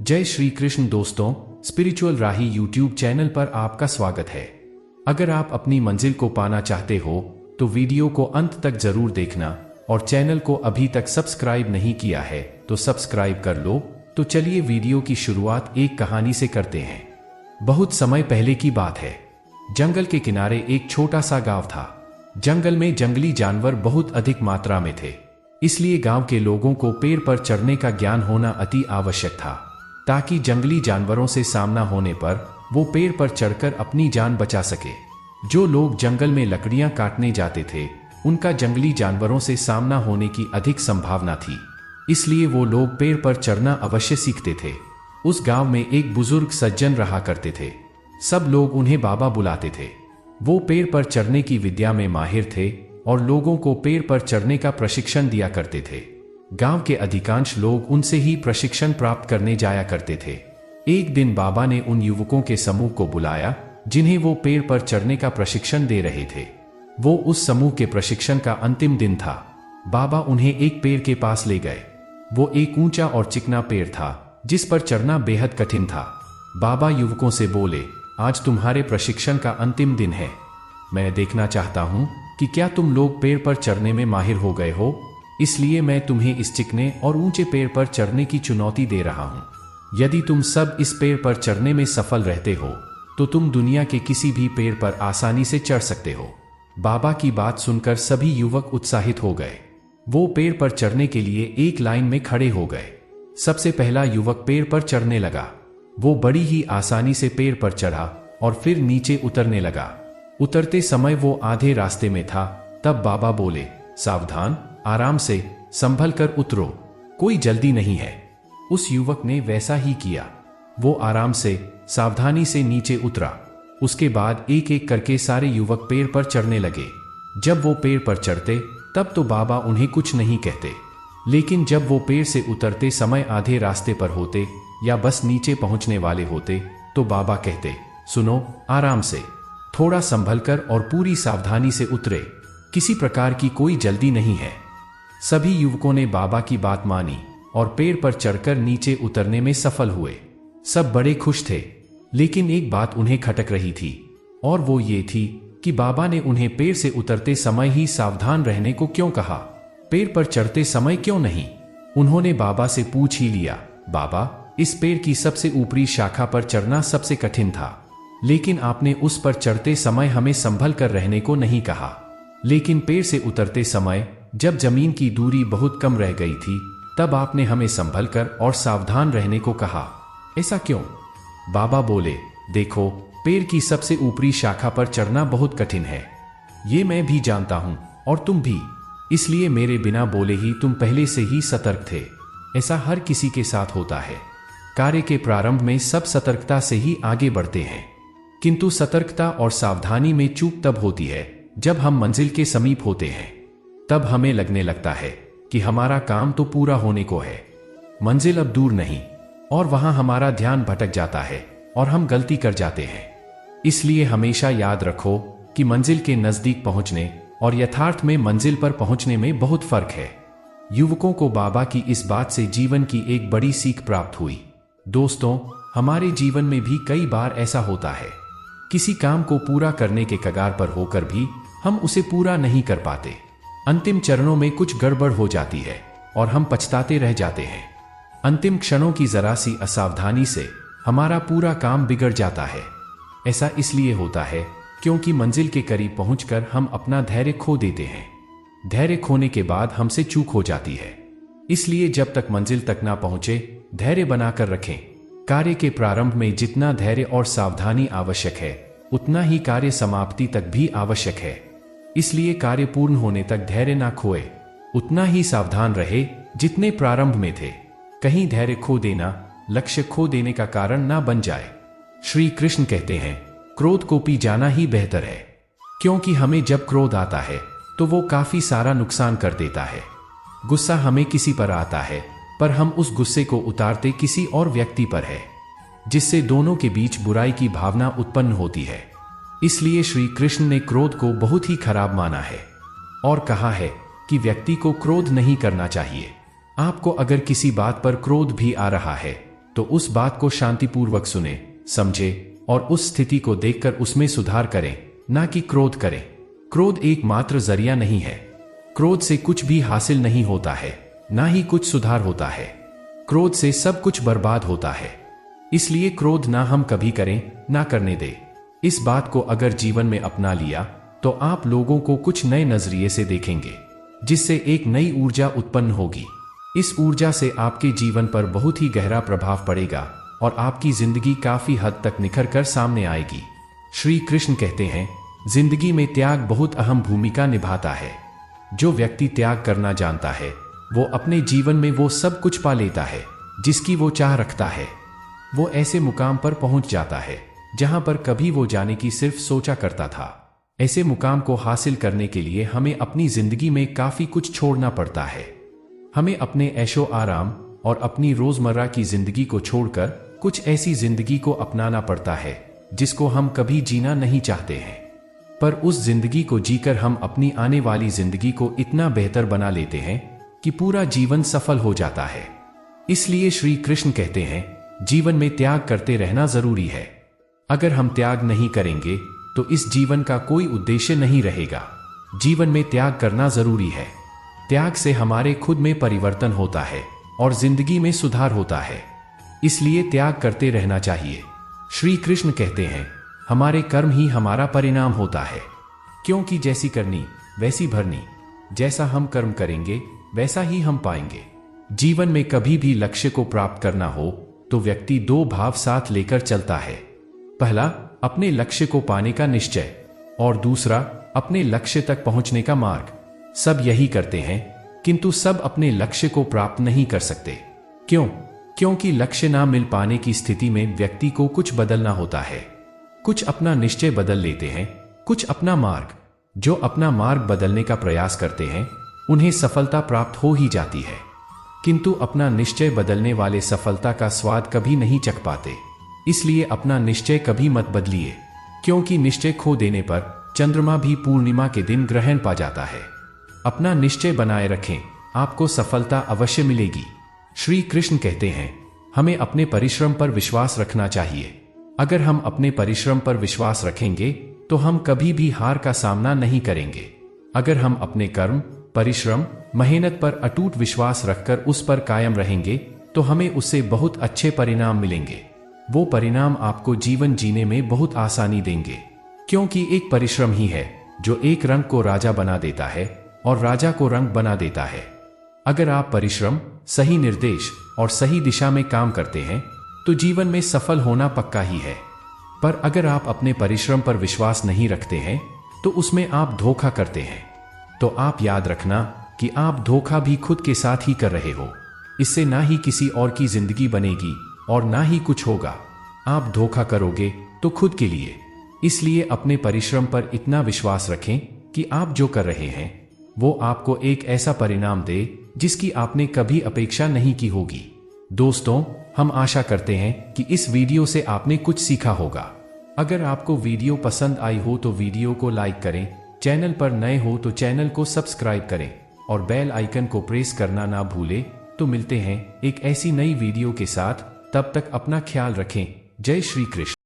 जय श्री कृष्ण दोस्तों, स्पिरिचुअल राही YouTube channel पर आपका स्वागत है। अगर आप अपनी मंजिल को पाना चाहते हो तो वीडियो को अंत तक जरूर देखना और चैनल को अभी तक सब्सक्राइब नहीं किया है तो सब्सक्राइब कर लो। तो चलिए वीडियो की शुरुआत एक कहानी से करते हैं। बहुत समय पहले की बात है। जंगल के किनारे एक छोटा सा गांव था। जंगल में जंगली जानवर बहुत अधिक मात्रा में थे, इसलिए गांव के लोगों को पेड़ पर चढ़ने का ज्ञान होना अति आवश्यक था, ताकि जंगली जानवरों से सामना होने पर वो पेड़ पर चढ़कर अपनी जान बचा सके। जो लोग जंगल में लकड़ियां काटने जाते थे उनका जंगली जानवरों से सामना होने की अधिक संभावना थी, इसलिए वो लोग पेड़ पर चढ़ना अवश्य सीखते थे। उस गांव में एक बुजुर्ग सज्जन रहा करते थे। सब लोग उन्हें बाबा बुलाते थे। वो पेड़ पर चढ़ने की विद्या में माहिर थे और लोगों को पेड़ पर चढ़ने का प्रशिक्षण दिया करते थे। गांव के अधिकांश लोग उनसे ही प्रशिक्षण प्राप्त करने जाया करते थे। एक दिन बाबा ने उन युवकों के समूह को बुलाया जिन्हें वो पेड़ पर चढ़ने का प्रशिक्षण दे रहे थे। वो उस समूह के प्रशिक्षण का अंतिम दिन था। बाबा उन्हें एक पेड़ के पास ले गए। वो एक ऊंचा और चिकना पेड़ था जिस पर चढ़ना बेहद कठिन था। बाबा युवकों से बोले, आज तुम्हारे प्रशिक्षण का अंतिम दिन है। मैं देखना चाहता हूं कि क्या तुम लोग पेड़ पर चढ़ने में माहिर हो गए हो, इसलिए मैं तुम्हें इस चिकने और ऊंचे पेड़ पर चढ़ने की चुनौती दे रहा हूं। यदि तुम सब इस पेड़ पर चढ़ने में सफल रहते हो तो तुम दुनिया के किसी भी पेड़ पर आसानी से चढ़ सकते हो। बाबा की बात सुनकर सभी युवक उत्साहित हो गए। वो पेड़ पर चढ़ने के लिए एक लाइन में खड़े हो गए। सबसे पहला युवक पेड़ पर चढ़ने लगा। वो बड़ी ही आसानी से पेड़ पर चढ़ा और फिर नीचे उतरने लगा। उतरते समय वो आधे रास्ते में था, तब बाबा बोले, सावधान, आराम से, संभल कर उतरो, कोई जल्दी नहीं है। उस युवक ने वैसा ही किया। वो आराम से, सावधानी से नीचे उतरा। उसके बाद एक एक करके सारे युवक पेड़ पर चढ़ने लगे। जब वो पेड़ पर चढ़ते तब तो बाबा उन्हें कुछ नहीं कहते, लेकिन जब वो पेड़ से उतरते समय आधे रास्ते पर होते या बस नीचे पहुंचने वाले होते तो बाबा कहते, सुनो, आराम से, थोड़ा संभल कर और पूरी सावधानी से उतरे, किसी प्रकार की कोई जल्दी नहीं है। सभी युवकों ने बाबा की बात मानी और पेड़ पर चढ़कर नीचे उतरने में सफल हुए। सब बड़े खुश थे, लेकिन एक बात उन्हें खटक रही थी और वो ये थी कि बाबा ने उन्हें पेड़ से उतरते समय ही सावधान रहने को क्यों कहा, पेड़ पर चढ़ते समय क्यों नहीं। उन्होंने बाबा से पूछ ही लिया, बाबा, इस पेड़ की सबसे ऊपरी शाखा पर चढ़ना सबसे कठिन था, लेकिन आपने उस पर चढ़ते समय हमें संभल कर रहने को नहीं कहा। लेकिन पेड़ से उतरते समय जब जमीन की दूरी बहुत कम रह गई थी तब आपने हमें संभल कर और सावधान रहने को कहा, ऐसा क्यों। बाबा बोले, देखो, पेड़ की सबसे ऊपरी शाखा पर चढ़ना बहुत कठिन है, ये मैं भी जानता हूं और तुम भी, इसलिए मेरे बिना बोले ही तुम पहले से ही सतर्क थे। ऐसा हर किसी के साथ होता है। कार्य के प्रारंभ में सब सतर्कता से ही आगे बढ़ते हैं, किंतु सतर्कता और सावधानी में चूक तब होती है जब हम मंजिल के समीप होते हैं। तब हमें लगने लगता है कि हमारा काम तो पूरा होने को है, मंजिल अब दूर नहीं, और वहां हमारा ध्यान भटक जाता है और हम गलती कर जाते हैं। इसलिए हमेशा याद रखो कि मंजिल के नजदीक पहुंचने और यथार्थ में मंजिल पर पहुंचने में बहुत फर्क है। युवकों को बाबा की इस बात से जीवन की एक बड़ी सीख प्राप्त हुई। दोस्तों, हमारे जीवन में भी कई बार ऐसा होता है, किसी काम को पूरा करने के कगार पर होकर भी हम उसे पूरा नहीं कर पाते। अंतिम चरणों में कुछ गड़बड़ हो जाती है और हम पछताते रह जाते हैं। अंतिम क्षणों की जरा सी असावधानी से हमारा पूरा काम बिगड़ जाता है। ऐसा इसलिए होता है क्योंकि मंजिल के करीब पहुंचकर हम अपना धैर्य खो देते हैं। धैर्य खोने के बाद हमसे चूक हो जाती है। इसलिए जब तक मंजिल तक ना पहुंचे धैर्य बनाकर रखें। कार्य के प्रारंभ में जितना धैर्य और सावधानी आवश्यक है उतना ही कार्य समाप्ति तक भी आवश्यक है। इसलिए कार्य पूर्ण होने तक धैर्य ना खोए, उतना ही सावधान रहे जितने प्रारंभ में थे। कहीं धैर्य खो देना लक्ष्य खो देने का कारण ना बन जाए। श्री कृष्ण कहते हैं, क्रोध को पी जाना ही बेहतर है, क्योंकि हमें जब क्रोध आता है तो वो काफी सारा नुकसान कर देता है। गुस्सा हमें किसी पर आता है पर हम उस गुस्से को उतारते किसी और व्यक्ति पर है, जिससे दोनों के बीच बुराई की भावना उत्पन्न होती है। इसलिए श्री कृष्ण ने क्रोध को बहुत ही खराब माना है और कहा है कि व्यक्ति को क्रोध नहीं करना चाहिए। आपको अगर किसी बात पर क्रोध भी आ रहा है तो उस बात को शांतिपूर्वक सुने, समझे और उस स्थिति को देखकर उसमें सुधार करें, ना कि क्रोध करें। क्रोध एकमात्र जरिया नहीं है। क्रोध से कुछ भी हासिल नहीं होता है, ना ही कुछ सुधार होता है। क्रोध से सब कुछ बर्बाद होता है। इसलिए क्रोध ना हम कभी करें, ना करने दे। इस बात को अगर जीवन में अपना लिया तो आप लोगों को कुछ नए नजरिए से देखेंगे, जिससे एक नई ऊर्जा उत्पन्न होगी। इस ऊर्जा से आपके जीवन पर बहुत ही गहरा प्रभाव पड़ेगा और आपकी जिंदगी काफी हद तक निखर कर सामने आएगी। श्री कृष्ण कहते हैं, जिंदगी में त्याग बहुत अहम भूमिका निभाता है। जो व्यक्ति त्याग करना जानता है, वो अपने जीवन में वो सब कुछ पा लेता है जिसकी वो चाह रखता है। वो ऐसे मुकाम पर पहुंच जाता है जहां पर कभी वो जाने की सिर्फ सोचा करता था। ऐसे मुकाम को हासिल करने के लिए हमें अपनी जिंदगी में काफी कुछ छोड़ना पड़ता है। हमें अपने ऐशो आराम और अपनी रोजमर्रा की जिंदगी को छोड़कर कुछ ऐसी जिंदगी को अपनाना पड़ता है जिसको हम कभी जीना नहीं चाहते हैं। पर उस जिंदगी को जीकर हम अपनी आने वाली जिंदगी को इतना बेहतर बना लेते हैं कि पूरा जीवन सफल हो जाता है। इसलिए श्री कृष्ण कहते हैं, जीवन में त्याग करते रहना जरूरी है। अगर हम त्याग नहीं करेंगे तो इस जीवन का कोई उद्देश्य नहीं रहेगा। जीवन में त्याग करना जरूरी है। त्याग से हमारे खुद में परिवर्तन होता है और जिंदगी में सुधार होता है। इसलिए त्याग करते रहना चाहिए। श्री कृष्ण कहते हैं, हमारे कर्म ही हमारा परिणाम होता है, क्योंकि जैसी करनी वैसी भरनी। जैसा हम कर्म करेंगे वैसा ही हम पाएंगे। जीवन में कभी भी लक्ष्य को प्राप्त करना हो तो व्यक्ति दो भाव साथ लेकर चलता है। पहला, अपने लक्ष्य को पाने का निश्चय, और दूसरा, अपने लक्ष्य तक पहुंचने का मार्ग। सब यही करते हैं, किंतु सब अपने लक्ष्य को प्राप्त नहीं कर सकते। क्यों? क्योंकि लक्ष्य ना मिल पाने की स्थिति में व्यक्ति को कुछ बदलना होता है। कुछ अपना निश्चय बदल लेते हैं, कुछ अपना मार्ग। जो अपना मार्ग बदलने का प्रयास करते हैं उन्हें सफलता प्राप्त हो ही जाती है, किंतु अपना निश्चय बदलने वाले सफलता का स्वाद कभी नहीं चख पाते। इसलिए अपना निश्चय कभी मत बदलिए, क्योंकि निश्चय खो देने पर चंद्रमा भी पूर्णिमा के दिन ग्रहण पा जाता है। अपना निश्चय बनाए रखें, आपको सफलता अवश्य मिलेगी। श्री कृष्ण कहते हैं, हमें अपने परिश्रम पर विश्वास रखना चाहिए। अगर हम अपने परिश्रम पर विश्वास रखेंगे तो हम कभी भी हार का सामना नहीं करेंगे। अगर हम अपने कर्म, परिश्रम, मेहनत पर अटूट विश्वास रखकर उस पर कायम रहेंगे तो हमें उससे बहुत अच्छे परिणाम मिलेंगे। वो परिणाम आपको जीवन जीने में बहुत आसानी देंगे, क्योंकि एक परिश्रम ही है जो एक रंग को राजा बना देता है और राजा को रंग बना देता है। अगर आप परिश्रम, सही निर्देश और सही दिशा में काम करते हैं तो जीवन में सफल होना पक्का ही है। पर अगर आप अपने परिश्रम पर विश्वास नहीं रखते हैं तो उसमें आप धोखा करते हैं। तो आप याद रखना कि आप धोखा भी खुद के साथ ही कर रहे हो। इससे ना ही किसी और की जिंदगी बनेगी और ना ही कुछ होगा। आप धोखा करोगे तो खुद के लिए। इसलिए अपने परिश्रम पर इतना विश्वास रखें कि आप जो कर रहे हैं वो आपको एक ऐसा परिणाम दे जिसकी आपने कभी अपेक्षा नहीं की होगी। दोस्तों, हम आशा करते हैं कि इस वीडियो से आपने कुछ सीखा होगा। अगर आपको वीडियो पसंद आई हो तो वीडियो को लाइक करें, चैनल पर नए हो तो चैनल को सब्सक्राइब करें और बेल आइकन को प्रेस करना ना भूलें। तो मिलते हैं एक ऐसी नई वीडियो के साथ, तब तक अपना ख्याल रखें। जय श्री कृष्ण।